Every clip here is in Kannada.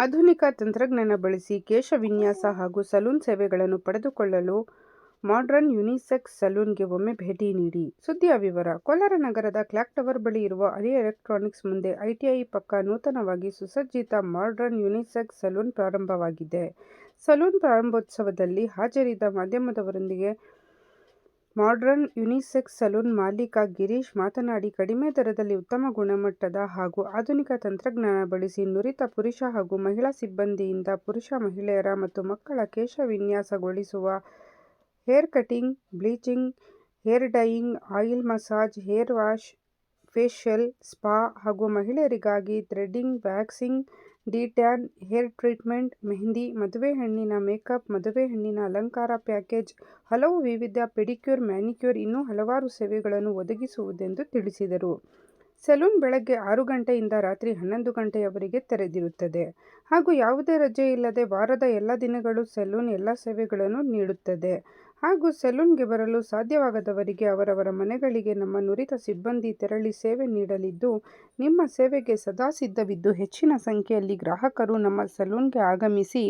ಆಧುನಿಕ ತಂತ್ರಜ್ಞಾನ ಬಳಸಿ ಕೇಶ ವಿನ್ಯಾಸ ಹಾಗೂ ಸಲೂನ್ ಸೇವೆಗಳನ್ನು ಪಡೆದುಕೊಳ್ಳಲು ಮಾಡ್ರನ್ ಯುನಿಸೆಕ್ಸ್ ಸಲೂನ್ಗೆ ಒಮ್ಮೆ ಭೇಟಿ ನೀಡಿ. ಸುದ್ದಿಯ ವಿವರ. ಕೋಲಾರ ನಗರದ ಕ್ಲಾಕ್ ಟವರ್ ಬಳಿ ಇರುವ ಅಲಿ ಎಲೆಕ್ಟ್ರಾನಿಕ್ಸ್ ಮುಂದೆ ಐಟಿಐ ಪಕ್ಕ ನೂತನವಾಗಿ ಸುಸಜ್ಜಿತ ಮಾಡ್ರನ್ ಯುನಿಸೆಕ್ಸ್ ಸಲೂನ್ ಪ್ರಾರಂಭವಾಗಿದೆ. ಸಲೂನ್ ಪ್ರಾರಂಭೋತ್ಸವದಲ್ಲಿ ಹಾಜರಿದ್ದ ಮಾಧ್ಯಮದವರೊಂದಿಗೆ ಮಾಡ್ರನ್ ಯುನಿಸೆಕ್ಸ್ ಸಲೂನ್ ಮಾಲೀಕ ಗಿರೀಶ್ ಮಾತನಾಡಿ, ಕಡಿಮೆ ದರದಲ್ಲಿ ಉತ್ತಮ ಗುಣಮಟ್ಟದ ಹಾಗೂ ಆಧುನಿಕ ತಂತ್ರಜ್ಞಾನ ಬಳಸಿ ನುರಿತ ಪುರುಷ ಹಾಗೂ ಮಹಿಳಾ ಸಿಬ್ಬಂದಿಯಿಂದ ಪುರುಷ, ಮಹಿಳೆಯರ ಮತ್ತು ಮಕ್ಕಳ ಕೇಶ ವಿನ್ಯಾಸಗೊಳಿಸುವ hair cutting, bleaching, hair dyeing, oil massage, hair wash, facial, spa ಹಾಗೂ ಮಹಿಳೆಯರಿಗಾಗಿ threading, waxing, de tan, hair treatment, mehndi, ಮದುವೆ ಹೆಣ್ಣಿನ ಮೇಕಪ್, ಮದುವೆ ಹೆಣ್ಣಿನ ಅಲಂಕಾರ ಪ್ಯಾಕೇಜ್, ಹಲವು ವಿವಿಧ ಪೆಡಿಕ್ಯೂರ್, ಮ್ಯಾನಿಕ್ಯೂರ್ ಇನ್ನೂ ಹಲವಾರು ಸೇವೆಗಳನ್ನು ಒದಗಿಸುವುದೆಂದು ತಿಳಿಸಿದರು. ಸಲೂನ್ ಬೆಳಗ್ಗೆ 6 ಗಂಟೆಯಿಂದ ರಾತ್ರಿ 11 ಗಂಟೆಯವರೆಗೆ ತೆರೆದಿರುತ್ತದೆ ಹಾಗೂ ಯಾವುದೇ ರಜೆ ಇಲ್ಲದೆ ವಾರದ ಎಲ್ಲ ದಿನಗಳೂ ಸಲೂನ್ ಎಲ್ಲ ಸೇವೆಗಳನ್ನು ನೀಡುತ್ತದೆ ಹಾಗೂ ಸಲೂನ್ಗೆ ಬರಲು ಸಾಧ್ಯವಾಗದವರಿಗೆ ಅವರವರ ಮನೆಗಳಿಗೆ ನಮ್ಮ ನುರಿತ ಸಿಬ್ಬಂದಿ ತೆರಳಿ ಸೇವೆ ನೀಡಲಿದ್ದು, ನಿಮ್ಮ ಸೇವೆಗೆ ಸದಾ ಸಿದ್ಧವಿದ್ದು ಹೆಚ್ಚಿನ ಸಂಖ್ಯೆಯಲ್ಲಿ ಗ್ರಾಹಕರು ನಮ್ಮ ಸಲೂನ್ಗೆ ಆಗಮಿಸಿ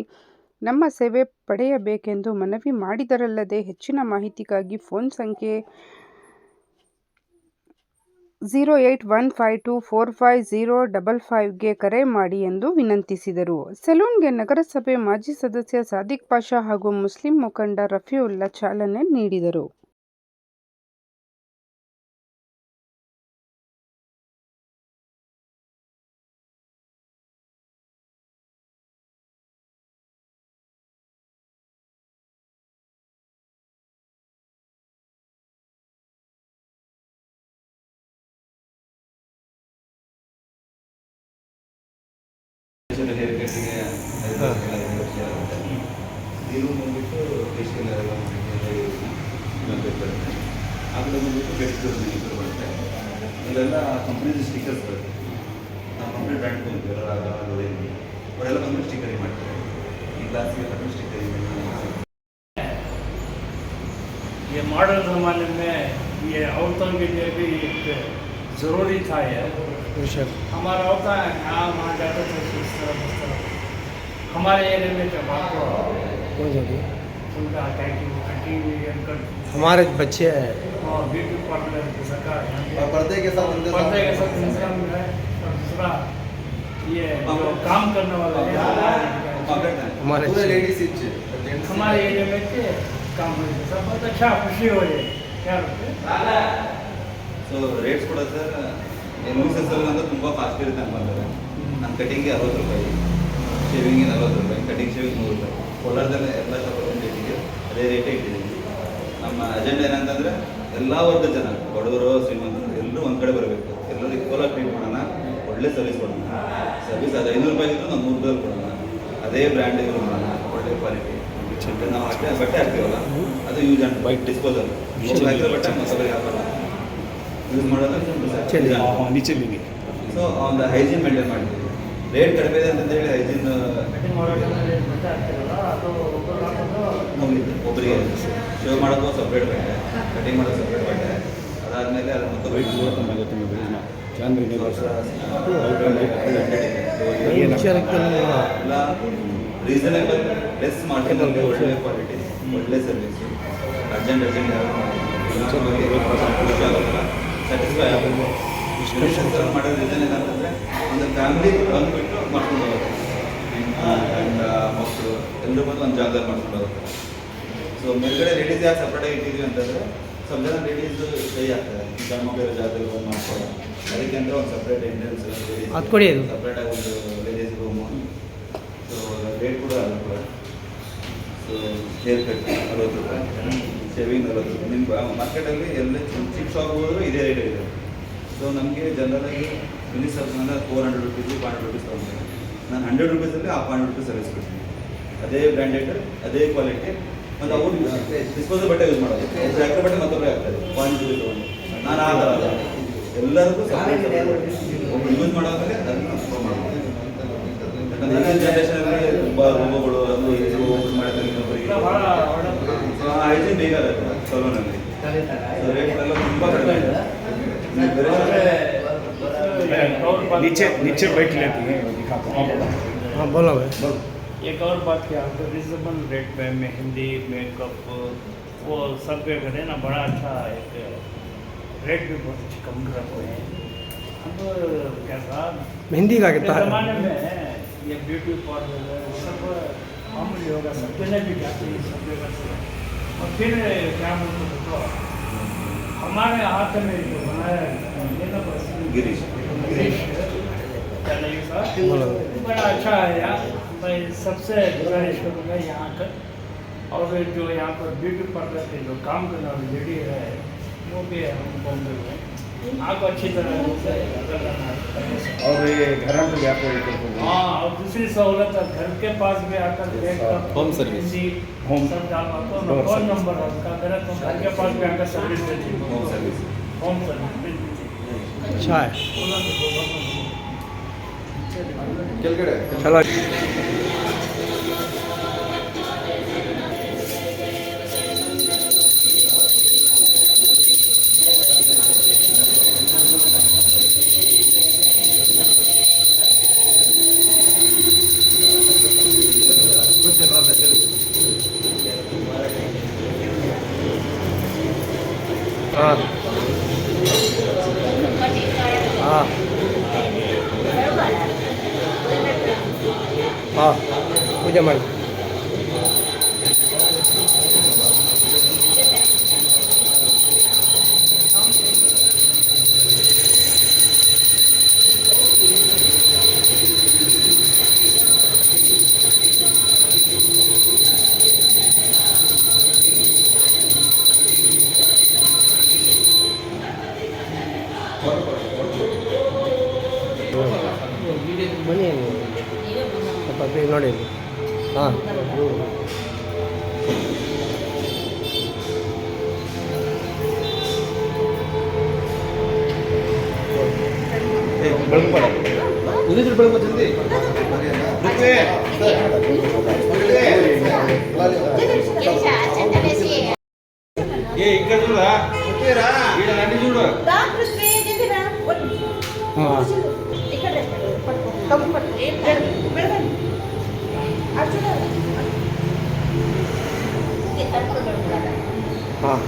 ನಮ್ಮ ಸೇವೆ ಪಡೆಯಬೇಕೆಂದು ಮನವಿ ಮಾಡಿದರಲ್ಲದೆ, ಹೆಚ್ಚಿನ ಮಾಹಿತಿಗಾಗಿ ಫೋನ್ ಸಂಖ್ಯೆ 08152450555ಗೆ ಕರೆ ಮಾಡಿ ಎಂದು ವಿನಂತಿಸಿದರು. ಸಲೂನ್ಗೆ ನಗರಸಭೆ ಮಾಜಿ ಸದಸ್ಯ ಸಾದಿಕ್ ಪಾಷಾ ಹಾಗೂ ಮುಸ್ಲಿಂ ಮುಖಂಡ ರಫೀವುಲ್ಲಾ ಚಾಲನೆ ನೀಡಿದರು. ಹೇರ್ ಕಟ್ಟಿಗೆ ಇದು ಬಂದುಬಿಟ್ಟು ಫೇಶಿಯಲ್ ಎಲ್ಲ ಬರುತ್ತೆ. ಆ ಕಡೆ ಬಂದುಬಿಟ್ಟು ಪೆಡಿಕ್ಯೂರ್ ಮ್ಯಾನಿಕ್ಯೂರ್ ಬರುತ್ತೆ. ಇಲ್ಲೆಲ್ಲ ಕಂಪ್ನೀಸ್ ಸ್ಟಿಕರ್ಸ್ ಬರುತ್ತೆ. ನಾವು ಕಂಪ್ನಿ ಬ್ರ್ಯಾಂಡ್ ತೊಗೊಂತೀವಿ ಅವರೆಲ್ಲ ಬಂದು ಸ್ಟಿಕರಿಂಗ್ ಮಾಡ್ತಾರೆ. ಈ ಗ್ಲಾಸ್ಗೆ ತಗೊಂಡು ಸ್ಟಿಕರಿಂಗ್ ये मॉडर्न ज़माने में ये औरतों के लिए भी एक ज़रूरी था। ये हमारा होता है वहाँ जाते थे इस तरफ हमारे एरिया में जब आपको उनका हमारे बच्चे हैं ब्यूटी पार्लर की सरकार पर्दे के साथ इंतजाम है। और दूसरा ये जो काम करने वाला है हमारे लेडीज हमारे एरिया में काम सब बहुत अच्छा खुशी हो रही है। क्या ಸೊ ರೇಟ್ಸ್ ಕೂಡ ಸರ್ ಯೂನಿಸೆಕ್ಸಲ್ಲಿ ಅಂದರೆ ತುಂಬ ಕಾಸ್ಟ್ ಇರುತ್ತೆ ಅಂತಾರೆ. ನನ್ನ ಕಟಿಂಗ್ಗೆ 60 ರೂಪಾಯಿ, ಶೇವಿಂಗ್ಗೆ 40 ರೂಪಾಯಿ, ಕಟಿಂಗ್ ಶೇವಿಂಗ್ 100 ರೂಪಾಯಿ. ಕೋಲಾರದಲ್ಲೇ ಎಲ್ಲ ಶಾಪಲ್ಲಿ ರೇಟಿಗೆ ಅದೇ ರೇಟೇ ಇಟ್ಟಿದ್ದೀವಿ. ನಮ್ಮ ಅಜೆಂಡಾ ಏನಂತಂದರೆ ಎಲ್ಲ ವರ್ಗದ ಜನ, ಬಡವರು, ಶ್ರೀಮಂತರು ಎಲ್ಲರೂ ಒಂದು ಕಡೆ ಬರಬೇಕು. ಎಲ್ಲರೂ ಈಕ್ವಲಾಗಿ ಟ್ರೀಟ್ ಮಾಡೋಣ, ಒಳ್ಳೆ ಸರ್ವಿಸ್ ಕೊಡೋಣ. ಸರ್ವಿಸ್ ಅದು 500 ರೂಪಾಯಿ ಇದ್ದರೂ ನಾವು 100 ರೂಪಾಯಿ ಕೊಡೋಣ. ಅದೇ ಬ್ರ್ಯಾಂಡ್ ಯೂಸ್ ಮಾಡೋಣ, ಒಳ್ಳೆ ಕ್ವಾಲಿಟಿ. ನಾವು ಬಟ್ಟೆ ಹಾಕ್ತೀವಲ್ಲ ಅದು ಯೂಸ್ ಆ್ಯಂಡ್ ಬೈ ಡಿಸ್ಪೋಸಲ್ ಹಾಕಿರೋ ಬಟ್ಟೆ ಮಸಾಲೆಗೆ ಹಾಕೋಲ್ಲ, ಯೂಸ್ ಮಾಡೋದು ಸೊ ಒಂದು ಹೈಜೀನ್ ಮೇಂಟೈನ್ ಮಾಡ್ತೀವಿ. ರೇಟ್ ಕಡಿಮೆ ಇದೆ ಅಂತಂದೇಳಿ ಹೈಜೀನ್ ಮುಗಿತು. ಒಬ್ಬರಿಗೆ ಶೇವ್ ಮಾಡೋದು ಸಪ್ರೇಟ್ ಬಟ್ಟೆ, ಕಟಿಂಗ್ ಮಾಡೋದು ಸಪ್ರೇಟ್ ಬಟ್ಟೆ, ಅದಾದಮೇಲೆ ಅದು ಮತ್ತೆ ಎಲ್ಲ ರೀಸನೇಬಲ್ ಲೆಸ್ ಮಾರ್ಕೆಟಲ್ಲಿ ಒಳ್ಳೆ ಕ್ವಾಲಿಟಿ, ಒಳ್ಳೆ ಸರ್ವಿಸು. ಅರ್ಜೆಂಟ್ ಸ್ಯಾಟಿಸ್ಫೈ ಆಗೋದು. ಮಾಡೋದು ರೀಸನ್ ಏನಂತಂದರೆ ಒಂದು ಫ್ಯಾಮಿಲಿ ಬಂದುಬಿಟ್ಟು ಮಾಡ್ಕೊಂಡು ಹೋಗುತ್ತೆ. ಆ್ಯಂಡ್ ಮಕ್ಕಳು ಎಲ್ಲರೂ ಬಂದು ಒಂದು ಜಾಗದಲ್ಲಿ ಮಾಡ್ಕೊಂಡು ಹೋಗುತ್ತೆ. ಸೊ ಮೇಲ್ಗಡೆ ಲೇಡೀಸ್ ಯಾಕೆ ಸಪ್ರೇಟಾಗಿ ಇಟ್ಟಿದ್ದೀವಿ ಅಂತಂದರೆ ಸ್ವಲ್ಪ ಜನ ಲೇಡೀಸು ಕೈ ಆಗ್ತಾರೆ, ಗಂಡು ಮಕ್ಕಳ ಜಾಗದಲ್ಲಿ ಬಂದು ಮಾಡ್ಕೊಳ್ಳೋ. ಅದಕ್ಕೆ ಅಂತ ಒಂದು ಸಪ್ರೇಟ್ ಎಂಟ್ರೆನ್ಸ್ ಸಪ್ರೇಟಾಗಿ ಒಂದು ಲೇಡೀಸ್ ರೂಮು. ಸೊ ರೇಟ್ ಕೂಡ ಆಗುತ್ತೆ. ಸೊ ಹೇರ್ ಕಟ್ 60 ರೂಪಾಯಿ, ಶೇವಿಂಗ್ 40 ರೂಪಾಯಿ. ನಿಮ್ಮ ಮಾರ್ಕೆಟಲ್ಲಿ ಎಲ್ಲ ಚಿಪ್ ಶಾಪ್ ಹೋದರೂ ಇದೇ ರೇಟ್ ಇದೆ. ಸೊ ನಮಗೆ ಜನರಲಾಗಿ ಯುನಿಸೆಕ್ಸ್ ಅಂದರೆ 400 ರುಪೀಸು 500 ರುಪೀಸ್ ತೊಗೊಳ್ತೀನಿ. ನಾನು 100 ರುಪೀಸಲ್ಲಿ ಆ 500 ರುಪೀಸ್ ಸರ್ವಿಸ್ ಕೊಡ್ತೀನಿ. ಅದೇ ಬ್ರ್ಯಾಂಡೆಡ್, ಅದೇ ಕ್ವಾಲಿಟಿ. ಮತ್ತು ಅವ್ರು ಡಿಸ್ಪೋಸಲ್ ಬಟ್ಟೆ ಯೂಸ್ ಮಾಡೋದು, ಜಾಕೆಟ್ ಬಟ್ಟೆ ಮತ್ತೊಬ್ಬರೇ ಆಗ್ತದೆ 500 ರುಪೀಸ್ ತೊಗೊಂಡು. ನಾನು ಆ ಥರ ಎಲ್ಲರಿಗೂ ಒಬ್ಬರು ಯೂಸ್ ಮಾಡೋದ್ರೆ ಅದನ್ನು ಅಪ್ರೂವ್ ಮಾಡ್ಬೋದು. ಯಾಕಂದರೆ ಈಗಿನ ಜನ್ರೇಷನಲ್ಲಿ ತುಂಬ ರೋಗಗಳು ಅದು ಇದು ಓಪನ್ ಮಾಡಿದ್ರೆ ಇನ್ನೊಬ್ಬರಿಗೆ ಹೈಜೀನ್ ಬೇಕಾಗುತ್ತೆ ಸಲೂನಲ್ಲಿ. ರೇಟ್ಗಳೆಲ್ಲ ತುಂಬ ಕಡಿಮೆ ಇದೆ. बात नीचे बैठ लेती हैं दिखाता हूँ। हाँ बोलो भाई बोलो। एक और बात क्या आपको रिजनेबल रेट में मेहंदी मेकअप वो सब पे करें ना, बड़ा अच्छा एक रेट भी बहुत अच्छी कम रखते हैं। अब क्या था मेहंदी का कितना है? ज़माने में ये ब्यूटी पार्लर सब मामूली होगा, सब जगह भी जाते हैं, सब जगह से। और फिर क्या बोलते तो हमारे हाथ में जो बनाया ये ना बस गिरीश। चलिए सर, बड़ा अच्छा है यार। मैं सबसे गुजारिश करूँगा यहाँ का, और जो यहाँ पर ब्यूटी पार्लर के जो काम करने वाली लेडी है वो भी हम बोलते हुए आपको अच्छी तरह से करना है। और ये घर में भी आपको हाँ, और दूसरी सहूलत है, घर के पास भी आकर होम सर्विस। होम सब डालना तो डोर फोन सर्विस। नंबर है उसका, अगर तो घर के पास भी आकर सर्विस देती है। Home service. होम सर्विस अच्छा है ಕೆಳಗಡೆ चलो हाँ हाँ हाँ पूजा ಮಾಡಿ ಬನ್ನಿ ಸ್ವಲ್ಪ ಬೇಗ ನೋಡಿ ಹಾಂ ಬೆಳಗ್ಬೇಡ ಉದಿದ್ರು ಬೆಳಗ್ಗೆ ಜಲ್ದಿ ರುಕ್ವೆ ಏ ಈ ಕಡೆ చూడ ರುಕ್ವೇರಾ ಈಡ ನಡಿ చూడు ಹಾಂ ಹಾಂ